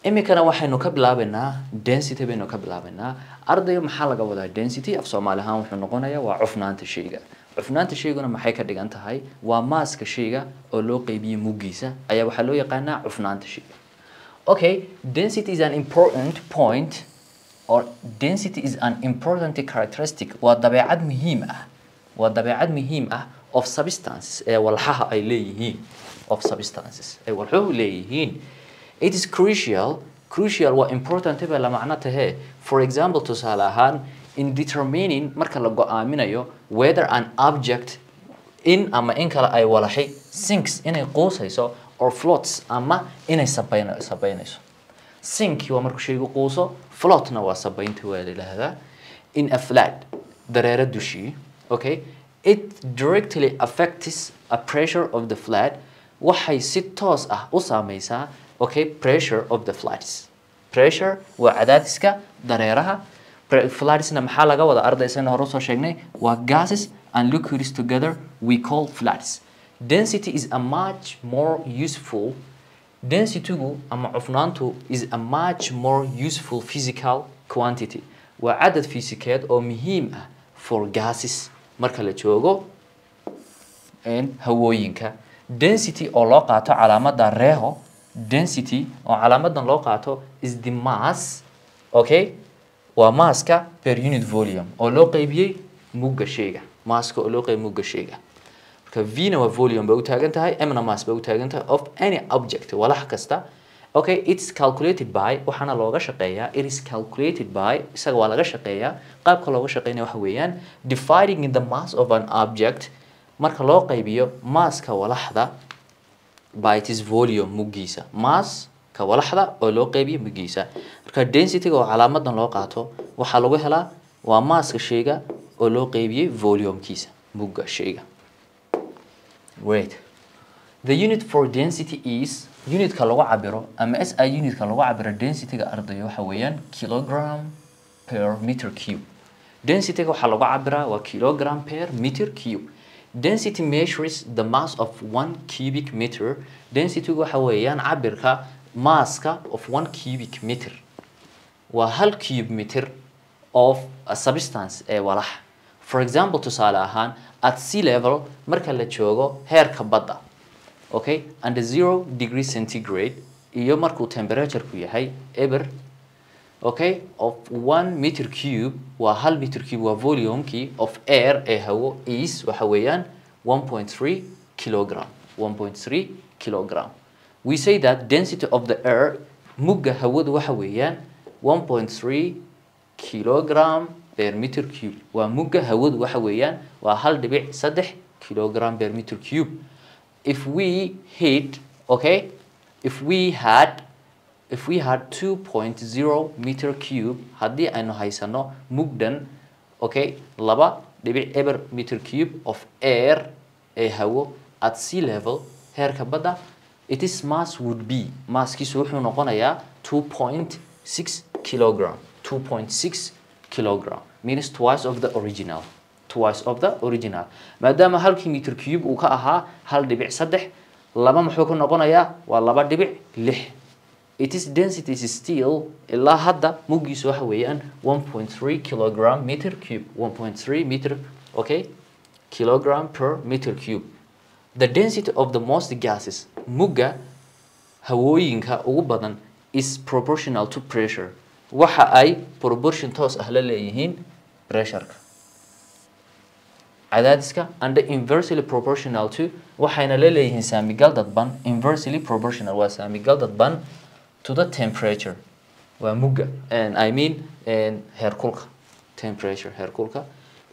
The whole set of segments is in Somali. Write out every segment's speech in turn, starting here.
imikana waxaynu ka bilaabaynaa density baynu ka bilaabaynaa ardayga maxaa laga wadaa density af Soomaali ahaan wuxuu noqonayaa waa cufnaanta shayga cufnaanta shayguna maxay ka dhigan tahay waa maaska shayga oo loo qeybiyo muggiisa ayaa waxa loo yaqaanaa cufnaanta shayga okay density is an important point or density is an important characteristic waa dabeecad muhiim ah of substances ee walxaha ay leeyihiin of substances ee walxuhu leeyihiin it is crucial waa important ba la macno tahay for example tusaale ahaan in determining marka la go'aaminayo whether an object in ama in kala ay walaxay sinks inay quusayso or floats ama inay sabaynayso sink waa marka shaygu quuso floatna waa sabaynta waa leeyahay in a flat dareere dushi okay it directly affects a pressure of the flat waxay si toos ah u saameysaa okay pressure of the flats pressure waa cadaadiska dareeraha flatsna maxaa laga wada ardaysana hore soo sheegnay waa gases and liquids together we call flats density is a much more useful density ama cufnaantu is a much more useful physical quantity waa cadad fiisikeed oo muhiim ah for gases marka la joogo hawooyinka density oo loo qaato calaamadda reeho density oo calaamadan loo qaato is the mass okay waa masska per unit volume oo loo qaybiyay mugga shayga masska oo loo qaybiyay mugga shayga marka v na waa volume bay u taagan tahay m na mass bay u taagan tahay of any object walax kasta okay it's calculated by waxana looga shaqeeyaa it is calculated by isaga waa laga shaqeeyaa qaabka looga shaqeynaa waxa weeyaan dividing in the mass of an object marka loo qaybiyo masska walaxda by its volume muggiisa mass ka walaxda oo loo qaybiyo muggiisa marka density oo calaamadan loo qaato waxa lagu helaa waa masska shayga oo loo qaybiyay volume-kiisa mugga shayga wait the unit for density is unit-ka lagu cabiro ama SI unit-ka lagu cabiro density-ga ardayga waxa weeyaan kilogram per meter cube density-ga waxa lagu cabiraa waa kilogram per meter cube density measures the mass of 1 cubic meter density waxa weeyaan cabirka masska of 1 cubic meter waa 1 cubic meter of a substance ee walax for example tusaale ahaan at sea level marka la joogo heerka badda okay and 0 degree centigrade iyo markuu temperature ku yahay eber okay of 1 meter cube waa 1 meter cube waa volume-kii of air ee hawo is waxa weeyaan 1.3 kilogram 1.3 kilogram we say that density of the air mugga hawadu waxa weeyaan 1.3 kilogram per meter cube waa mugga hawadu waxa weeyaan waa 1.3 kilogram per meter cube if we had 2.0 meter cube haddii aynu haysano mugdan okay 2.0 meter cube of air ee hawo at sea level heerka badda its mass would be masskiisu wuxuu noqonayaa 2.6 kilogram 2.6 kilogram means twice of the original maadaama halkii meter cube uu ka ahaa 1.3 laba muxuu ku noqonayaa waa 2.6 its density is still ilaa hadda muggiisu waxa weeyaan 1.3 kilogram meter cube 1.3 meter okay kilogram per meter cube the density of the most gases mugga hawooyinka ugu badan is proportional to pressure waxa ay proportion toos ah la leeyihiin pressure-ka cadaadiska and inversely proportional to waxayna la leeyihiin saamigal dadban inversely proportional waa saamigal dadban to the temperature waa mugga and I mean heerkulka temperature heerkulka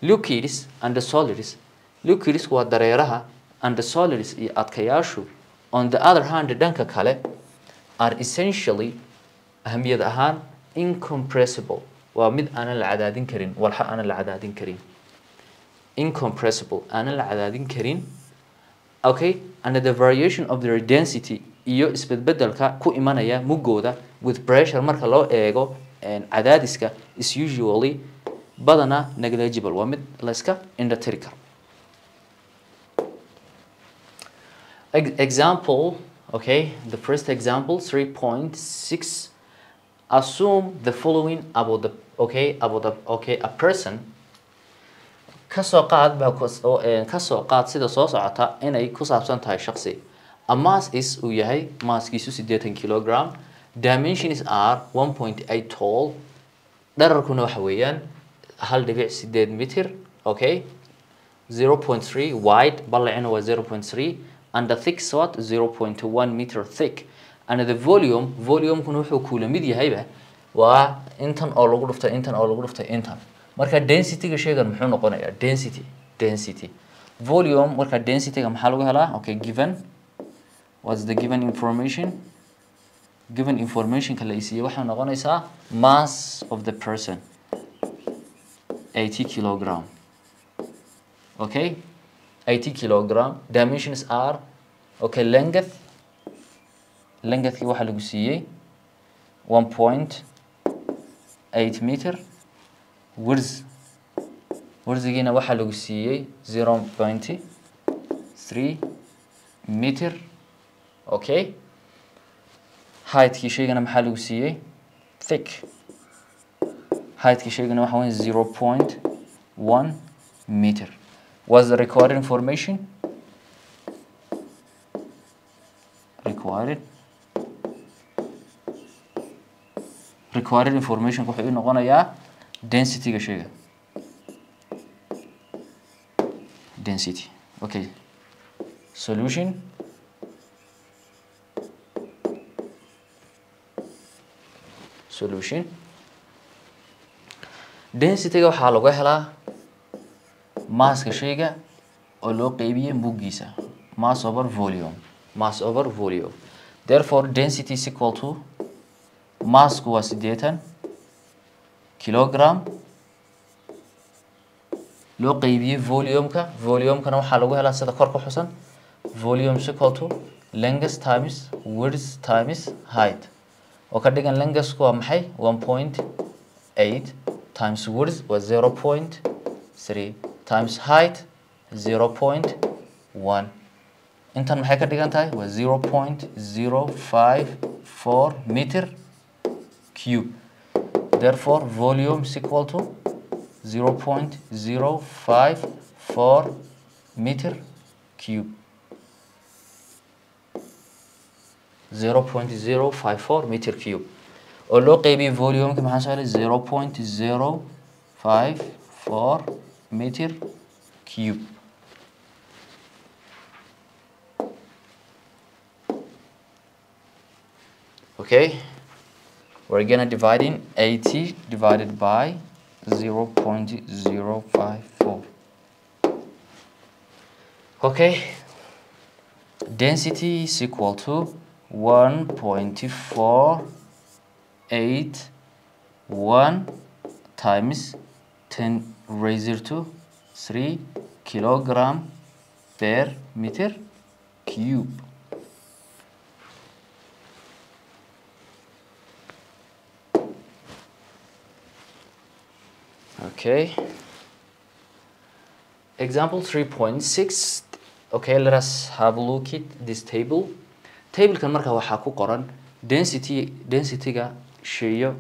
liquids and solids liquids waa dareeraha and solids iyo adkayaashu on the other hand dhanka kale are essentially ahamiyad ahaan incompressible waa mid aan la cadaadin karin walxa aan la cadaadin karin incompressible aan la cadaadin karin okay and the variation of their density iyo isbedbedelka ku imanaya muggooda with pressure marka loo eego cadaadiska is usually badana negligible waa mid la iska indhatiri karo example okay the first example 3.6 assume the following about the a person. kasoo qaad baa kasoo qaad sida soo socota inay ku saabsan tahay shakhsi. A mass is uu yahay masskiisu 80 kilogram. Dimensions are 1.8 tall. dherarkuna waxa weeyaan 1.8 mitir. Okay, 0.3 wide, ballacina waa 0.3, and the thick what 0.1 meter thick. And the volume kuna wuxuu kula mid yahayba waa intan oo lagu dhuftay intan oo lagu dhuftay intan. marka density ga sheegan muxuu noqonayaa density volume. marka density ga maxaa lagu helaa? Okay, given what's the given information ka la isiiyay waxa noqonaysaa mass of the person 80 kilogram. Okay, 80 kilogram. Dimensions are okay, length ki waxa lagu siiyay 1.8 meter. Widthgina waxa lagu siiyay 0.3 meter. Okay, height ki sheegana maxaa lagu siiyay? Thick. height ki sheegana waxa weyn 0.1 meter. Was the required information? Required information wuxuu u noqonayaa density ga sheega. Density. Okay. Solution. Density ga waxaa lagu helaa mass ka sheega oo loo qaybiyay muggiisa. Mass over volume. Therefore density is equal to mass ku waa 80 kilogram loo qaybiyay volume-ka. Volume-kana waxaa lagu helaa sida kor ku xusan. Volume is equal to length times width times height. oo ka dhigan length ku waa maxay? 1.8 times width was 0.3 times height 0.1. intan maxay ka dhigan tahay? waa 0.054 meter cube. Therefore volume is equal to 0.054 meter cube. 0.054 meter cube. oo loo qaybiyay volume-ka maxaa soo helay? 0.054 meter cube. Okay, we're gonna divide in 80 divided by 0.054. Okay, density is equal to 1.481 times 10 raised to 3 kilogram per meter cube. Okay, example 3.6. Okay, let us have a look at this table. Table kan marka waxaa ku qoran density ga sheeyo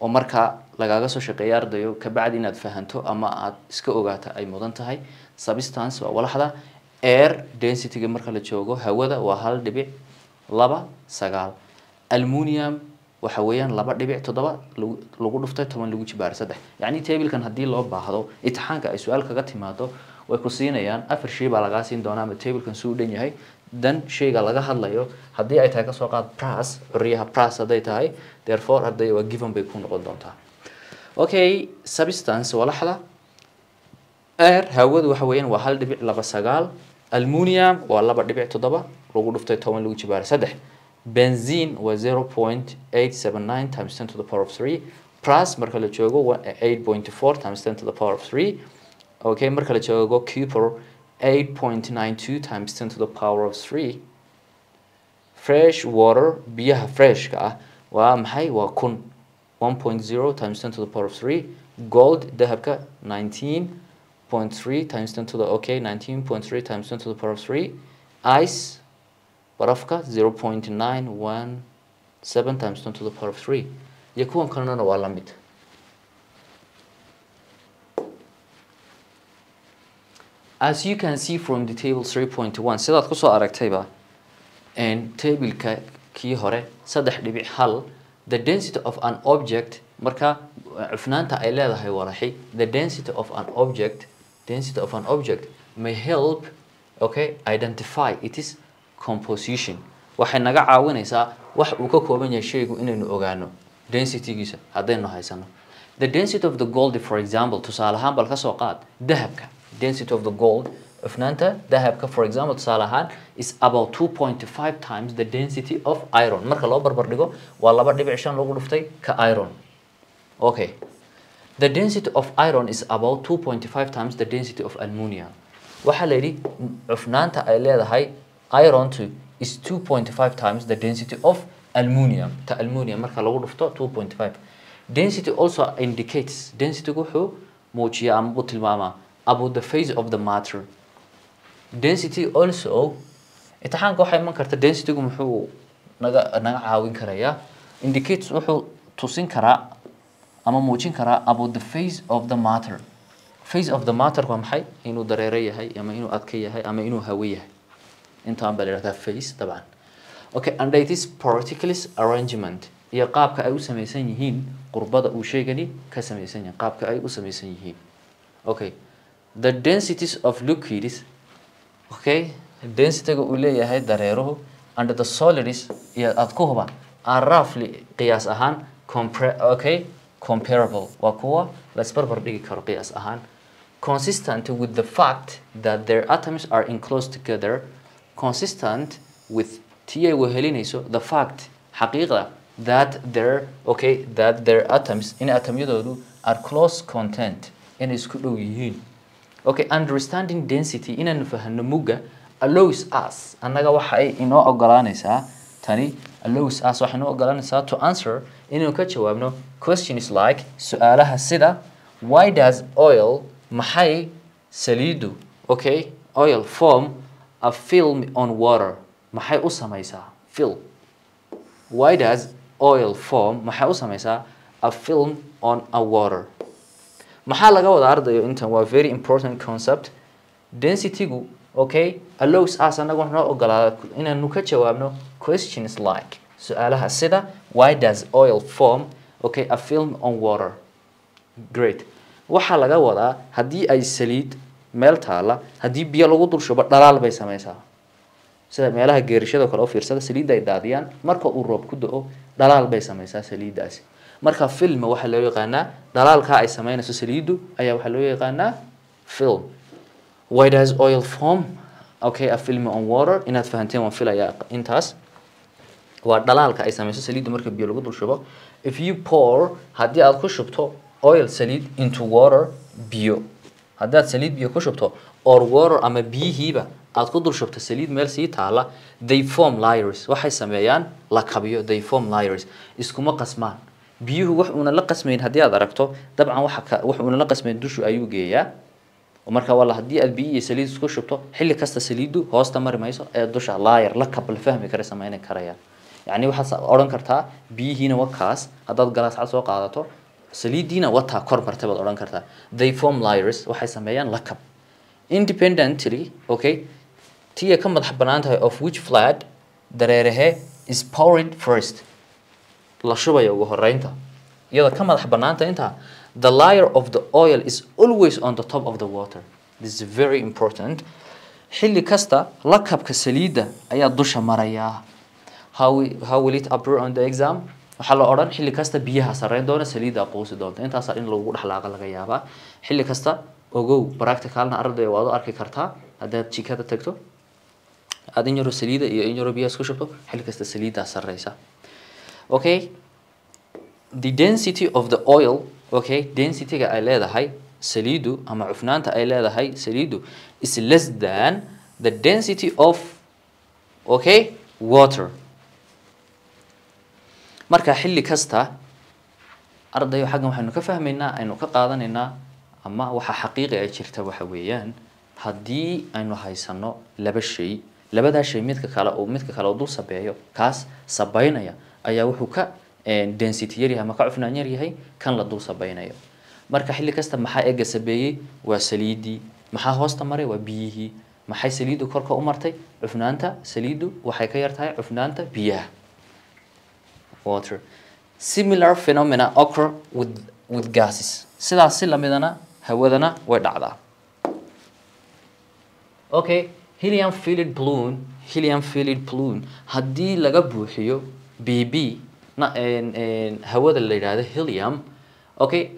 oo marka lagaaga soo shaqeeyo ardayo ka bacdi inaad fahanto ama aad iska ogaato ay mudan tahay. Substance waa walaxda. Air density ga marka la joogo hawada waa 1.29. Aluminium waxa weeyaan 2.7 lagu dhuftay 10 lagu jibaar 3. yani table kan hadii loo baahdo imtixaanka ay su'aal kaga timaado way ku siinayaan afar shay baa laga siin doonaa ama table kan soo dhan yahay. dan shayga laga hadlayo hadii ay tahay ka soo qaad price riyaha price haday tahay therefore haday waa given bay ku noqon doontaa. Okay, substance walaxda. Air hawadu waxa weeyaan waa 1.29. Aluminium waa 2.7 lagu dhuftay 10 lagu jibaar 3. Benzene was 0.879 times 10 to the power of 3. Price marka la joogo 8.4 times 10 to the power of 3. Okay, marka la joogo copper 8.92 times 10 to the power of 3. Fresh water biyaha fresh ka ah waa maxay? waa 1.0 times 10 to the power of 3. Gold dahabka 19.3 times 10 to the 19.3 times 10 to the power of 3. Ice barafka 0.91 7 times 10 to the power of 3 iyo kuwan kalena waa la mid. As you can see from the table 3.1 sidaad ku soo aragtayba table-ka kii hore 3.1 the density of an object marka cufnaanta ay leedahay walaxi the density of an object may help identify its composition waxay naga caawinaysaa wax uu ka kooban yahay shaygu inaynu ogaano density-giisa haddaynu haysano. The density of the gold, for example, tusaale ahaan bal ka soo qaad dahabka. Density of the gold, cufnaanta dahabka, for example, tusaale ahaan is about 2.5 times the density of iron. Marka loo barbar dhigo waa 2.5 lagu dhuftay ka iron. Okay. The density of iron is about 2.5 times the density of aluminum. Waxa la yidhi cufnaanta ay leedahay iron is 2.5 times the density of aluminum. Ta aluminum marka lagu dhufto 2.5. Density also indicates density wuxuu muujiyaa ama uu tilmaamaa about the phase of the matter. Density also imtixaanka waxay iman kartaa density-gu muxuu naga caawin karayaa indicates wuxuu tusin karaa ama muujin karaa about the phase of the matter. Phase of the matter waa maxay? Inuu dareere yahay ama inuu adka yahay ama inuu hawo yahay. intaan baa la yiraahdaa phase dabcan. Okay, and it is particular arrangement iyo qaabka ay u samaysan yihiin qurbada uu sheegani ka samaysan yahay qaabka ay u samaysan yihiin. Okay, the densities of liquids, okay, density-ga uu leeyahay dareeruhu and the solids iyo adkuhuba are roughly qiyaas ahaan comparable waa kuwa la isbarbar dhigi karo qiyaas ahaan consistent with the fact that their atoms are enclosed together, consistent with tii ay wehelinayso the fact xaqiiqda that their atoms in atomyadoodu are close content in isku dhow yihiin. Okay, understanding density inaan fahanno mugga allows us annaga waxa ay inoo ogolaanaysaa tani allows us waxa inoo ogolaanaysaa to answer inuu ka jawaabno questions like su'aalaha sida why does oil maxay saliidu oil form a film on water maxay u samaysaa film. Why does oil form maxay u samaysaa a film on a water. maxaa laga wada ardayo intan waa very important concept. Density-gu allows us anagu noo ogolaada inaanu ka jawaabno questions like su'aalaha sida why does oil form a film on water. Great. waxaa laga wadaa haddii ay saliid meel taala haddii biyo lagu dul shubo dhalaal bay samaysaa sida meelaha geerishada kale oo fiirsada saliidda ay daadiyaan marka uu roob ku da'o dhalaal bay samaysaa saliiddaasi. marka film waxa loo yaqaanaa dhalaalka ay samaynayso saliidu ayaa waxa loo yaqaanaa film. Why does oil form a film on water? inaad fahanteen waan filayaa intaas waa dhalaalka ay samayso saliidu marka biyo lagu dul shubo. If you pour haddii aad ku shubto oil salid into water biyo haddaad salid biyo ku shubto or water ama biyihiiba aad ku dul shubto salid meel sii taala they form layers waxay sameeyaan lakabiyo they form layers iskuma qasmaan biyuhu wax una la qasmayn haddii aad aragto dabcan wax una la qasmayn dushu ayuu geeyaa marka wala haddii aad biyo iyo salid isku shubto xilli kasta saliidu hoosta mari mayso ee dusha layer lakab la fahmi kara sameyn karayaan. yani waxaad oran kartaa biyihiina wakaas haddaad galaas cad soo qaadato saliidina wata kor martay baad oran kartaa they form layers waxay sameeyaan lakab independently. tii ka madax banaan tahay of which fluid dareerahe is poured first la shubayo ugu horeynta iyada ka madax banaanta inta the layer of the oil is always on the top of the water. This is very important. xilli kasta lakabka saliida ayaa dusha maraya. How will it appear on the exam? waxaa la oran xilli kasta biyaha sareyn doona saliida qoosi doonta intaas in lagu dhaxlaaqa laga yaabaa xilli kasta ogow practicalna ardayda waad arki kartaa haddaad jikada tagto aad in yaro saliida iyo in yaro biyo isku shubto xilli kasta saliida sareysa. The density of the oil density-ga ay leedahay saliidu ama cufnaanta ay leedahay saliidu is less than the density of water. marka xilli kasta ardayo xaggan waxaanu ka fahmaynaa aynu ka qaadanaynaa ama waxa xaqiiqi ay jirta waxa weeyaan haddii aynu haysano laba shay labada shay midka kale oo dul sabeeyo kaas sabaynaya ayaa wuxuu ka density yar yahay ama ka cufnaan yar yahay kan la dul sabaynayo marka xilli kasta maxaa eega sabeeyay waa saliidii maxaa hoosta maray waa biyihii maxay saliidu korka u martay cufnaanta saliidu waxay ka yartahay cufnaanta biyaha water similar phenomena occur with gases sidaas si lamidana hawadana way dhacdaa okay helium filled balloon haddii laga buuxiyo bb hawada la yiraahdo helium okay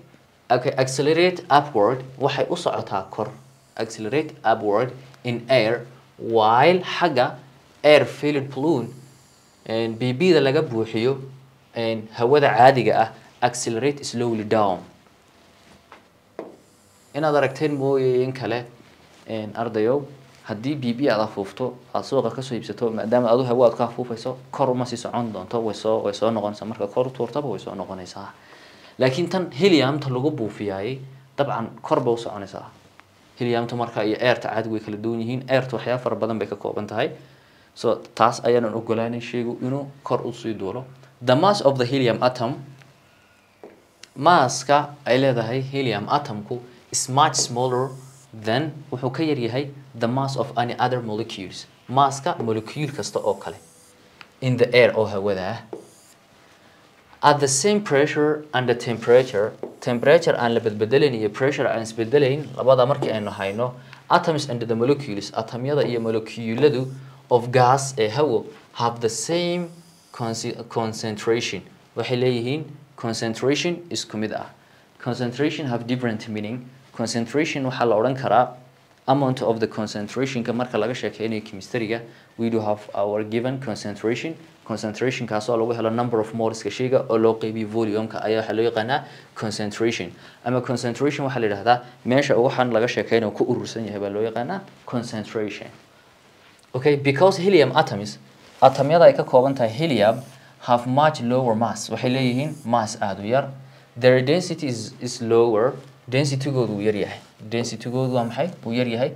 accelerate upward waxay u socotaa kor accelerate upward in air while xagga air filled balloon bb da laga buuxiyo hawada caadiga ah accelerate slowly down inaad aragteen mooyeen kale ardayow haddii bb aad afuufto aad suuqa ka soo iibsato maadaama aad hawo aad ka afuufayso kor uma sii socon doonto way soo noqonaysaa marka kor tuurtaba way soo noqonaysaa laakiin tan helium ta lagu buufiyay dabcan kor ba u soconaysaa helium ta marka iyo air ta caadiga way kala duwan yihiin air ta waxyaabo fara badan bay ka kooban tahay so taas ayaan ogolaanay sheegu inuu kor u sii duulo the mass of the helium atom masska ay leedahay helium atomku is much smaller than wuxuu ka yar yahay the mass of any other molecules masska molecule kasta oo kale in the air oo hawada ah at the same pressure and the temperature aan la bedbedelayn iyo pressure aan isbedelayn labada markii aynu hayno atoms and the molecules atomyada iyo moleculadu of gas ee hawo have the same concentration waxay leeyihiin concentration isku mid ah concentration have different meaning concentration waxa la oran karaa amount of the concentration ka marka laga sheekeynayo chemistry-ga we do have our given concentration kaasoo lagu helo number of moles ka shayga oo loo qaybiyo volume-ka ayaa waxa loo yaqaanaa concentration ama concentration waxa la yiraahdaa meesha waxaan laga sheekeynayo ku urursan yahay baa loo yaqaanaa concentration okay because helium atoms atomyada ay ka kooban tahay helium have much lower mass waxay leeyihiin mass aad u yar their density is lower density-goodu uu yar yahay density-goodu waa maxay uu yar yahay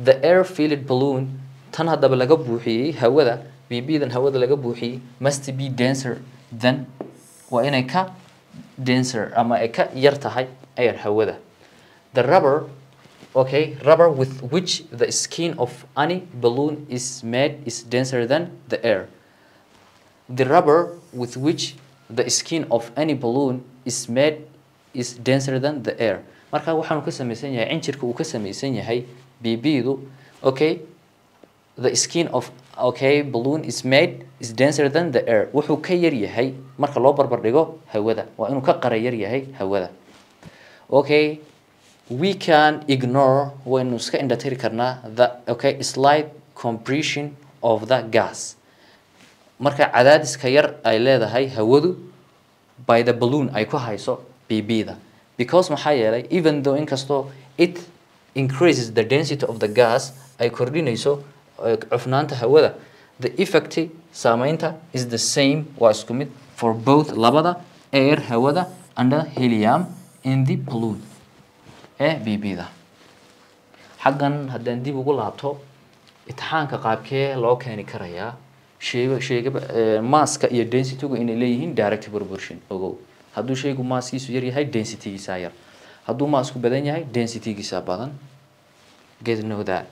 the air filled balloon tan haddaba laga buuxiyey hawada bb-dan hawada laga buuxiyey must be denser than waa inay ka denser ama ay ka yar tahay air hawada the rubber with which the skin of any balloon is made is denser than the air the rubber with which the skin of any balloon is made is denser than the air marka waxaanu ka samaysan yahay injirka uu ka samaysan yahay bb-du the skin of balloon is made is denser than the air wuxuu ka yar yahay marka loo barbar dhigo hawada waa inuu ka qara yar yahay hawada we can ignore waynu iska indhatiri karnaa the slight compression of the gas marka cadaadiska yar ay leedahay hawadu by the balloon ay ku hayso bb-da because maxaa yeelay even though inkastoo it increases the density of the gas ay kordhinayso cufnaanta hawada the effect saamaynta is the same waa isku mid for both labada air hawada and helium in the balloon bb-da xaggan haddaan dib ugu laabto imtixaanka qaabkee loo keeni karayaa sheega masska iyo density-gu inay leeyihiin direct proportion ogow hadduu shaygu masskiisu yar yahay density-giisa yar hadduu massku badan yahay density-giisa badan get know that